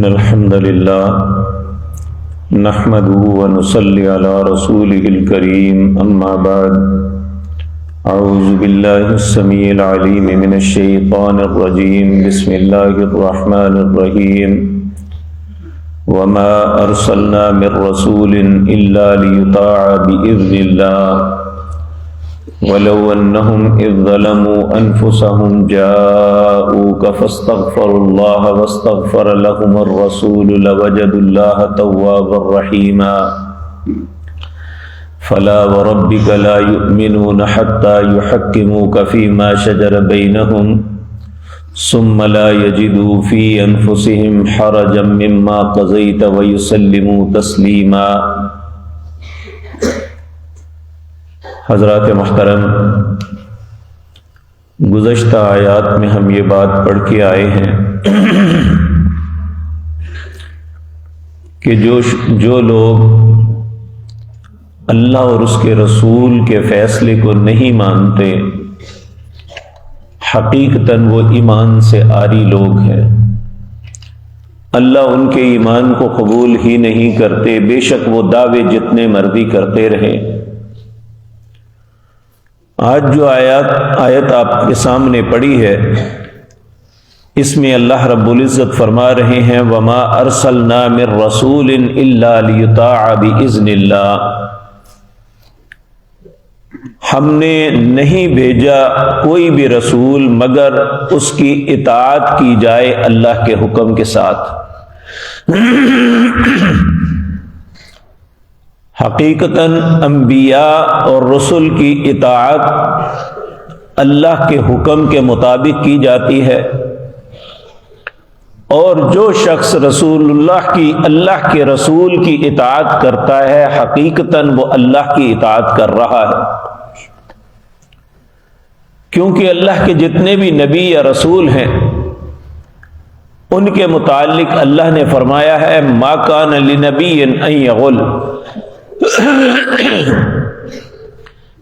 إن الحمد لله نحمده ونصلي على رسوله الكريم أما بعد أعوذ بالله السميع العليم من الشيطان الرجيم بسم الله الرحمن الرحيم وما أرسلنا من رسول إلا ليطاع بإذن الله ولو أنهم إذ ظلموا أنفسهم جاءوك فاستغفروا الله واستغفر لهم الرسول لوجدوا الله توابا رحيما فلا وربك لا يؤمنون حتى يحكموك فيما شجر بينهم ثم لا يجدوا في أنفسهم حرجا مما قضيت ويسلموا تسليما۔ حضرات محترم، گزشتہ آیات میں ہم یہ بات پڑھ کے آئے ہیں کہ جو لوگ اللہ اور اس کے رسول کے فیصلے کو نہیں مانتے حقیقتاً وہ ایمان سے عاری لوگ ہیں۔ اللہ ان کے ایمان کو قبول ہی نہیں کرتے، بے شک وہ دعوے جتنے مرضی کرتے رہے۔ آج جو آیت آپ کے سامنے پڑھی ہے، اس میں اللہ رب العزت فرما رہے ہیں وَمَا أَرْسَلْنَا مِن رَّسُولٍ إِلَّا لِيُطَاعَ بِإِذْنِ اللَّهِ، ہم نے نہیں بھیجا کوئی بھی رسول مگر اس کی اطاعت کی جائے اللہ کے حکم کے ساتھ۔ حقیقتاً انبیاء اور رسل کی اطاعت اللہ کے حکم کے مطابق کی جاتی ہے، اور جو شخص اللہ کے رسول کی اطاعت کرتا ہے حقیقتاً وہ اللہ کی اطاعت کر رہا ہے، کیونکہ اللہ کے جتنے بھی نبی یا رسول ہیں ان کے متعلق اللہ نے فرمایا ہے ما کان لنبی ان یغل،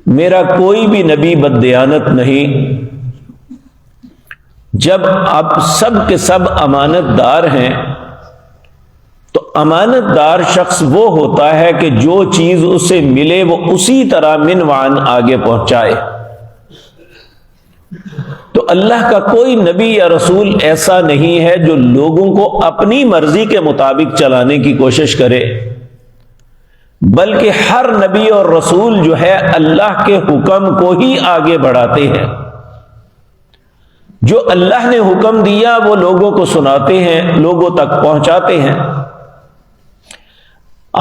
میرا کوئی بھی نبی بددیانت نہیں۔ جب اب سب کے سب امانت دار ہیں تو امانت دار شخص وہ ہوتا ہے کہ جو چیز اسے ملے وہ اسی طرح منوان آگے پہنچائے۔ تو اللہ کا کوئی نبی یا رسول ایسا نہیں ہے جو لوگوں کو اپنی مرضی کے مطابق چلانے کی کوشش کرے، بلکہ ہر نبی اور رسول جو ہے اللہ کے حکم کو ہی آگے بڑھاتے ہیں۔ جو اللہ نے حکم دیا وہ لوگوں کو سناتے ہیں، لوگوں تک پہنچاتے ہیں۔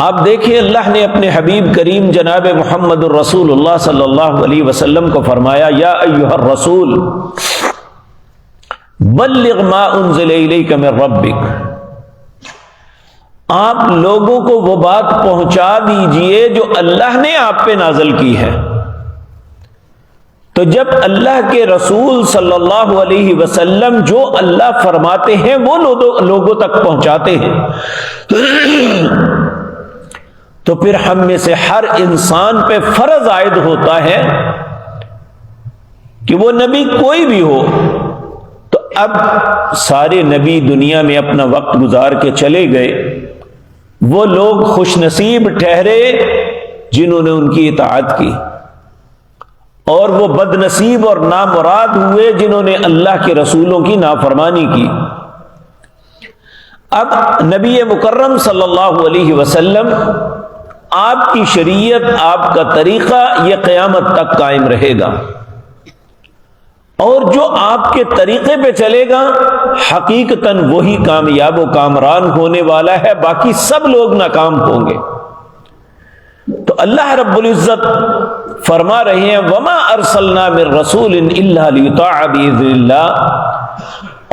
آپ دیکھیں اللہ نے اپنے حبیب کریم جناب محمد الرسول اللہ صلی اللہ علیہ وسلم کو فرمایا یا ایھا الرسول بلغ ما انزل الیک من ربک، آپ لوگوں کو وہ بات پہنچا دیجئے جو اللہ نے آپ پہ نازل کی ہے۔ تو جب اللہ کے رسول صلی اللہ علیہ وسلم جو اللہ فرماتے ہیں وہ لوگوں تک پہنچاتے ہیں تو پھر ہم میں سے ہر انسان پہ فرض عائد ہوتا ہے کہ وہ نبی کوئی بھی ہو۔ تو اب سارے نبی دنیا میں اپنا وقت گزار کے چلے گئے، وہ لوگ خوش نصیب ٹھہرے جنہوں نے ان کی اطاعت کی، اور وہ بد نصیب اور نامراد ہوئے جنہوں نے اللہ کے رسولوں کی نافرمانی کی۔ اب نبی مکرم صلی اللہ علیہ وسلم، آپ کی شریعت، آپ کا طریقہ یہ قیامت تک قائم رہے گا، اور جو آپ کے طریقے پہ چلے گا حقیقتاً وہی کامیاب و کامران ہونے والا ہے، باقی سب لوگ ناکام ہوں گے۔ تو اللہ رب العزت فرما رہے ہیں وما ارسلنا من رسول الا لیطاع باذن اللہ،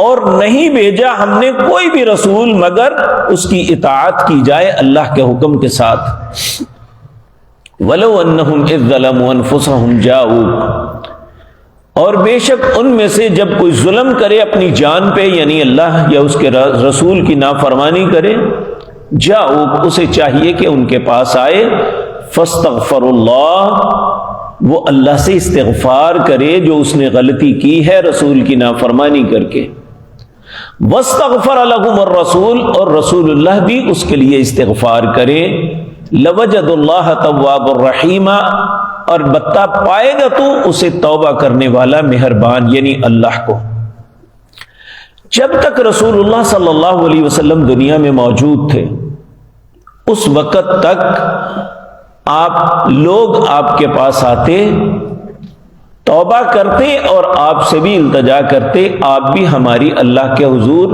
اور نہیں بھیجا ہم نے کوئی بھی رسول مگر اس کی اطاعت کی جائے اللہ کے حکم کے ساتھ۔ وَلَوْ أَنَّهُمْ إِذْ ظَلَمُوا أَنفُسَهُمْ جَاءُوكَ، اور بے شک ان میں سے جب کوئی ظلم کرے اپنی جان پہ، یعنی اللہ یا اس کے رسول کی نافرمانی کرے، جاءوك، اسے چاہیے کہ ان کے پاس آئے، فَاسْتَغْفَرُوا اللَّهَ، وہ اللہ سے استغفار کرے جو اس نے غلطی کی ہے رسول کی نافرمانی کر کے، واستغفر لهم الرسول، اور رسول اللہ بھی اس کے لیے استغفار کرے، لوجد اللہ تواب الرحیم، اور بتا پائے گا تو اسے توبہ کرنے والا مہربان یعنی اللہ کو۔ جب تک رسول اللہ صلی اللہ علیہ وسلم دنیا میں موجود تھے اس وقت تک لوگ آپ کے پاس آتے، توبہ کرتے اور آپ سے بھی التجا کرتے، آپ بھی ہماری اللہ کے حضور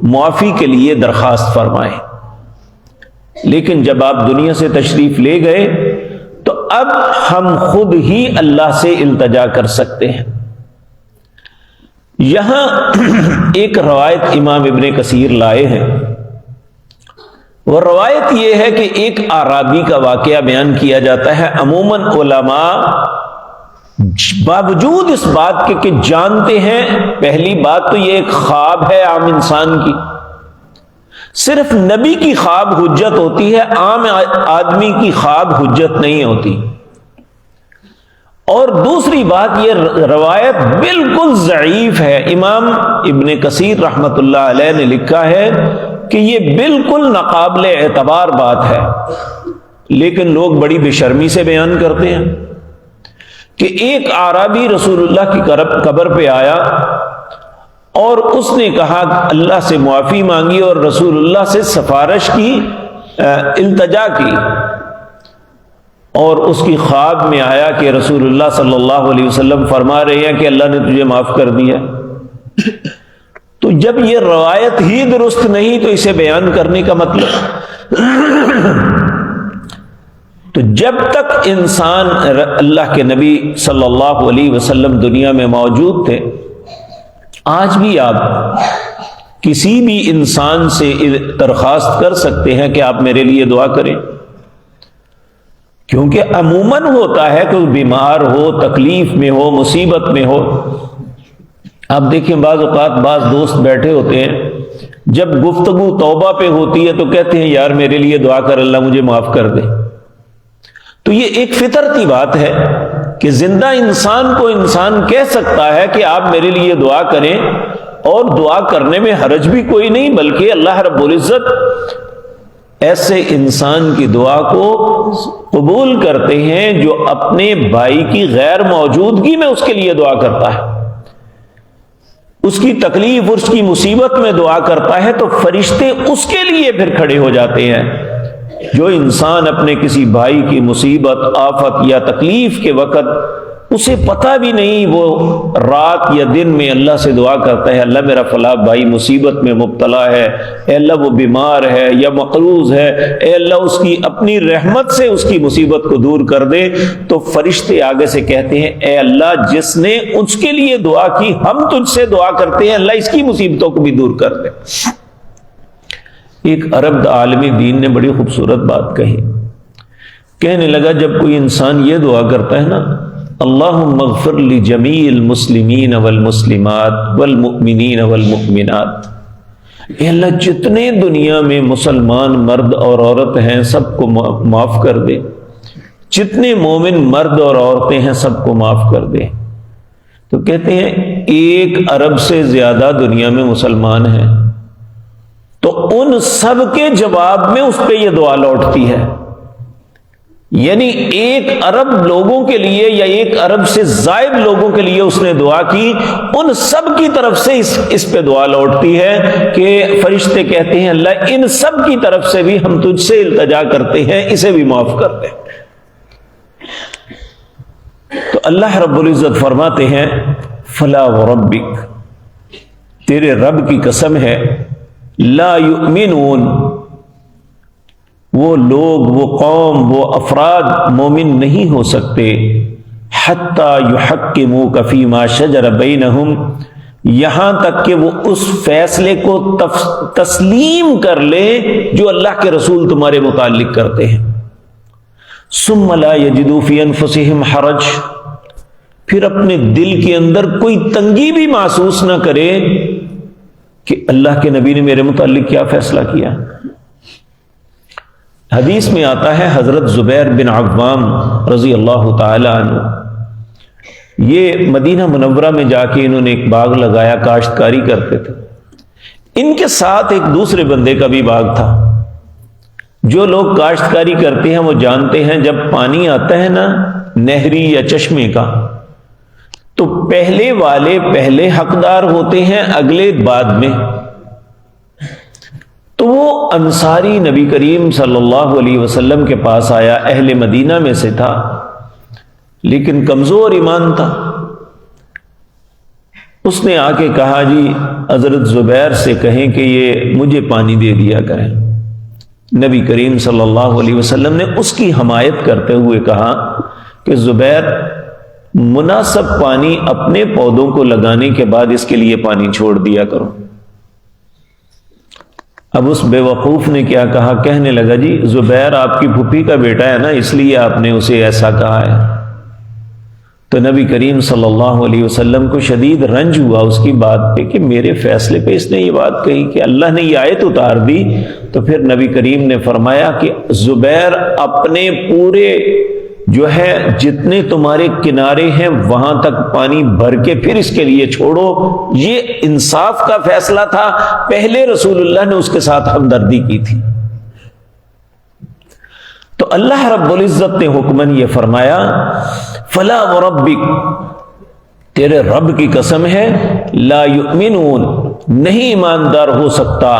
معافی کے لیے درخواست فرمائیں۔ لیکن جب آپ دنیا سے تشریف لے گئے تو اب ہم خود ہی اللہ سے التجا کر سکتے ہیں۔ یہاں ایک روایت امام ابن کثیر لائے ہیں، وہ روایت یہ ہے کہ ایک اعرابی کا واقعہ بیان کیا جاتا ہے۔ عموماً علماء باوجود اس بات کے کہ جانتے ہیں، پہلی بات تو یہ ایک خواب ہے عام انسان کی، صرف نبی کی خواب حجت ہوتی ہے، عام آدمی کی خواب حجت نہیں ہوتی۔ اور دوسری بات یہ روایت بالکل ضعیف ہے، امام ابن کثیر رحمت اللہ علیہ نے لکھا ہے کہ یہ بالکل ناقابل اعتبار بات ہے، لیکن لوگ بڑی بے شرمی سے بیان کرتے ہیں کہ ایک اعرابی رسول اللہ کی قبر پہ آیا اور اس نے کہا اللہ سے معافی مانگی اور رسول اللہ سے سفارش کی، التجا کی، اور اس کی خواب میں آیا کہ رسول اللہ صلی اللہ علیہ وسلم فرما رہے ہیں کہ اللہ نے تجھے معاف کر دیا۔ تو جب یہ روایت ہی درست نہیں تو اسے بیان کرنے کا مطلب تو جب تک انسان اللہ کے نبی صلی اللہ علیہ وسلم دنیا میں موجود تھے، آج بھی آپ کسی بھی انسان سے درخواست کر سکتے ہیں کہ آپ میرے لیے دعا کریں، کیونکہ عموماً ہوتا ہے کہ بیمار ہو، تکلیف میں ہو، مصیبت میں ہو۔ آپ دیکھیں بعض اوقات بعض دوست بیٹھے ہوتے ہیں، جب گفتگو توبہ پہ ہوتی ہے تو کہتے ہیں یار میرے لیے دعا کر، اللہ مجھے معاف کر دے۔ تو یہ ایک فطرتی بات ہے کہ زندہ انسان کو انسان کہہ سکتا ہے کہ آپ میرے لیے دعا کریں، اور دعا کرنے میں حرج بھی کوئی نہیں، بلکہ اللہ رب العزت ایسے انسان کی دعا کو قبول کرتے ہیں جو اپنے بھائی کی غیر موجودگی میں اس کے لیے دعا کرتا ہے، اس کی تکلیف، اس کی مصیبت میں دعا کرتا ہے، تو فرشتے اس کے لیے پھر کھڑے ہو جاتے ہیں۔ جو انسان اپنے کسی بھائی کی مصیبت، آفت یا تکلیف کے وقت اسے پتہ بھی نہیں، وہ رات یا دن میں اللہ سے دعا کرتا ہے اللہ میرا فلاں بھائی مصیبت میں مبتلا ہے، اے اللہ وہ بیمار ہے یا مقروض ہے، اے اللہ اس کی اپنی رحمت سے اس کی مصیبت کو دور کر دے، تو فرشتے آگے سے کہتے ہیں اے اللہ جس نے اس کے لیے دعا کی، ہم تجھ سے دعا کرتے ہیں اللہ اس کی مصیبتوں کو بھی دور کر دے۔ ایک عرب عالم دین نے بڑی خوبصورت بات کہی، کہنے لگا جب کوئی انسان یہ دعا کرتا ہے نا، اللہم اغفر لجمیع المسلمین والمسلمات والمؤمنین والمؤمنات، اے اللہ جتنے دنیا میں مسلمان مرد اور عورت ہیں سب کو معاف کر دے، جتنے مومن مرد اور عورتیں ہیں سب کو معاف کر دے۔ تو کہتے ہیں 1 ارب سے زیادہ دنیا میں مسلمان ہیں، تو ان سب کے جواب میں اس پہ یہ دعا لوٹتی ہے، یعنی 1 ارب لوگوں کے لیے یا 1 ارب سے زائد لوگوں کے لیے اس نے دعا کی، ان سب کی طرف سے اس پہ دعا لوٹتی ہے کہ فرشتے کہتے ہیں اللہ ان سب کی طرف سے بھی ہم تجھ سے التجا کرتے ہیں، اسے بھی معاف کر دے۔ تو اللہ رب العزت فرماتے ہیں فلا وربک، تیرے رب کی قسم ہے، لا یؤمنون، وہ لوگ، وہ قوم، وہ افراد مومن نہیں ہو سکتے، حتی یحکموک فیما شجر بینہم، یہاں تک کہ وہ اس فیصلے کو تسلیم کر لے جو اللہ کے رسول تمہارے متعلق کرتے ہیں، ثم لا یجدوا فی انفسہم حرج، پھر اپنے دل کے اندر کوئی تنگی بھی محسوس نہ کرے کہ اللہ کے نبی نے میرے متعلق کیا فیصلہ کیا۔ حدیث میں آتا ہے حضرت زبیر بن عوام رضی اللہ تعالی عنہ، یہ مدینہ منورہ میں جا کے انہوں نے ایک باغ لگایا، کاشتکاری کرتے تھے۔ ان کے ساتھ ایک دوسرے بندے کا بھی باغ تھا. جو لوگ کاشتکاری کرتے ہیں وہ جانتے ہیں جب پانی آتا ہے نا نہری یا چشمے کا, تو پہلے والے پہلے حقدار ہوتے ہیں, اگلے بعد میں. تو وہ انصاری نبی کریم صلی اللہ علیہ وسلم کے پاس آیا, اہل مدینہ میں سے تھا لیکن کمزور ایمان تھا. اس نے آ کے کہا جی حضرت زبیر سے کہیں کہ یہ مجھے پانی دے دیا کریں. نبی کریم صلی اللہ علیہ وسلم نے اس کی حمایت کرتے ہوئے کہا کہ زبیر, مناسب پانی اپنے پودوں کو لگانے کے بعد اس کے لیے پانی چھوڑ دیا کرو. اب اس بے وقوف نے کیا کہا, کہنے لگا جی زبیر آپ کی پھوپھی کا بیٹا ہے نا, اس لیے آپ نے اسے ایسا کہا ہے. تو نبی کریم صلی اللہ علیہ وسلم کو شدید رنج ہوا اس کی بات پہ کہ میرے فیصلے پہ اس نے یہ بات کہی کہ اللہ نے یہ آیت اتار دی. تو پھر نبی کریم نے فرمایا کہ زبیر اپنے پورے جو ہے جتنے تمہارے کنارے ہیں وہاں تک پانی بھر کے پھر اس کے لیے چھوڑو. یہ انصاف کا فیصلہ تھا, پہلے رسول اللہ نے اس کے ساتھ ہمدردی کی تھی. تو اللہ رب العزت نے حکمن یہ فرمایا, فلا وربک, تیرے رب کی قسم ہے, لا یؤمنون, نہیں ایماندار ہو سکتا,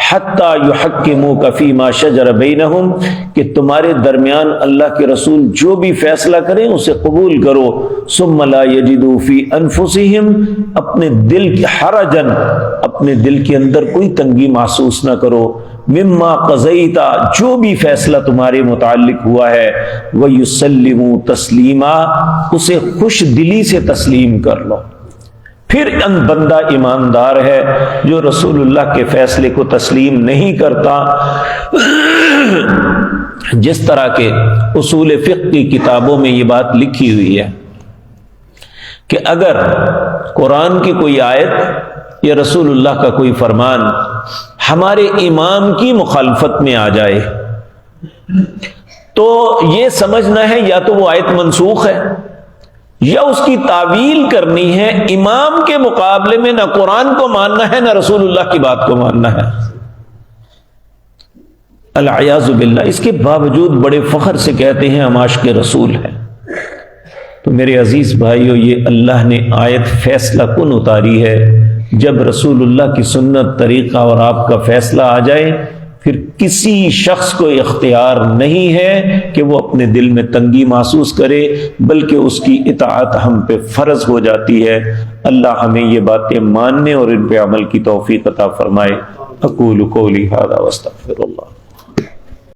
حتی یحکموک فیما شجر بینہم, کہ تمہارے درمیان اللہ کے رسول جو بھی فیصلہ کریں اسے قبول کرو. ثم لا یجدوا فی انفسہم, اپنے دل کی حرجن, اپنے دل کے اندر کوئی تنگی محسوس نہ کرو, مما قضیت, جو بھی فیصلہ تمہارے متعلق ہوا ہے, وَيُسَلِّمُوا تَسْلِيمًا, اسے خوش دلی سے تسلیم کر لو. پھر ان بندہ ایماندار ہے جو رسول اللہ کے فیصلے کو تسلیم نہیں کرتا. جس طرح کے اصول فقہ کی کتابوں میں یہ بات لکھی ہوئی ہے کہ اگر قرآن کی کوئی آیت یا رسول اللہ کا کوئی فرمان ہمارے امام کی مخالفت میں آ جائے تو یہ سمجھنا ہے یا تو وہ آیت منسوخ ہے یا اس کی تعویل کرنی ہے. امام کے مقابلے میں نہ قرآن کو ماننا ہے نہ رسول اللہ کی بات کو ماننا ہے. العیاذ باللہ. اس کے باوجود بڑے فخر سے کہتے ہیں ہم عاشق رسول ہیں. تو میرے عزیز بھائیو, یہ اللہ نے آیت فیصلہ کن اتاری ہے. جب رسول اللہ کی سنت, طریقہ اور آپ کا فیصلہ آ جائے پھر کسی شخص کو اختیار نہیں ہے کہ وہ اپنے دل میں تنگی محسوس کرے, بلکہ اس کی اطاعت ہم پہ فرض ہو جاتی ہے. اللہ ہمیں یہ باتیں ماننے اور ان پہ عمل کی توفیق عطا فرمائے. اقول قولی ھذا واستغفر اللہ.